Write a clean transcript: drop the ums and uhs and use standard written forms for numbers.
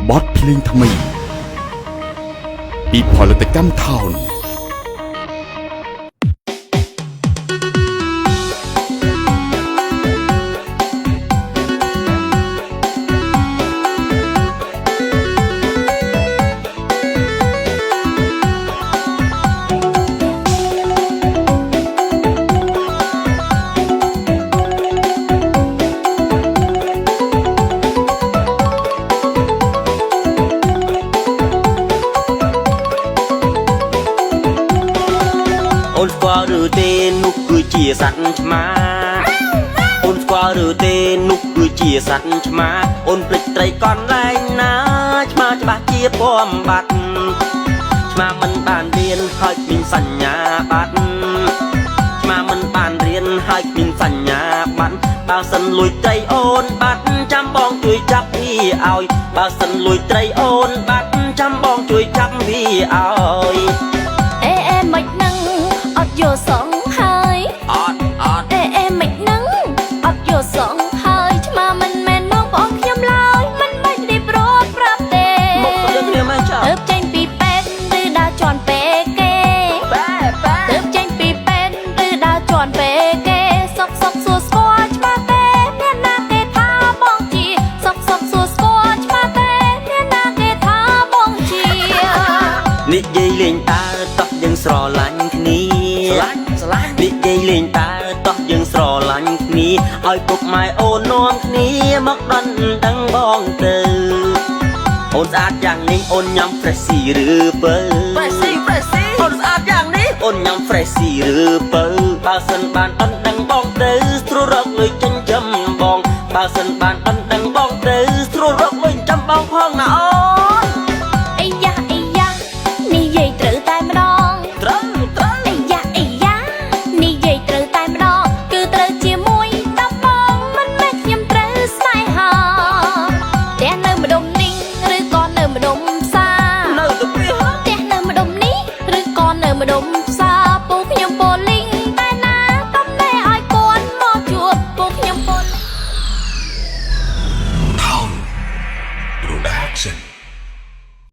บอสเพลงทำไมปีพอลตกรรมเท่านั้นអូនស្គាល់ឬទេនោះគឺជាសត្វឆ្មាអូនស្គាល់ឬទេនោះគឺជាសត្វឆ្មាអូនភ្លេចត្រីកន្លែងណាឆ្មាច្បាស់ជាពំបាត់ឆ្មាមិនបានរៀនហើយគ្មានសញ្ញាបត្រឆ្មាមិនបានរៀនហើយគ្មានសញ្ញាបត្របើសិនលួចត្រីអូនបាត់ចាំបងជួយចាប់វាឲ្យបើសិនលួចត្រីអូនបាត់ចាំបងជួយចាប់វាឲ្យអេមិននឹងអត់យកសងហើយអត់អេមិននឹងអត់យកសងហើយឆ្មាមិនមែនមកបងខ្ញុំឡើយមិនបាច់រៀបរាប់ប្រាប់ទេមកយើងគ្នាមកចុះទៅចេញពីពេទ្យឬដើរជន់ពេគេទៅចេញពីពេទ្យឬដើរជន់ពេគេសុកសួរស្គាល់ឆ្មាទេអ្នកណាគេថាបងជាសុកសួរស្គាល់ឆ្មាទេអ្នកណាគេថាបងជានិយាយលេងតើតោះយើងស្រឡាញ់គ្នានិយាយលេងតើតោះយើងស្រឡាញ់គ្នាឲ្យពុកម៉ែអូននាំគ្នាមកដន់ដឹងបងទៅអូនស្អាតយ៉ាងនេះអូនញ៉ាំ Freshy ឬពៅ Freshy អូនស្អាតយ៉ាងនេះអូនញ៉ាំ Freshy ឬពៅបើសិនបានដន់ដឹងបងទៅស្រួលរកលុយចិញ្ចឹមបងបើសិនបាន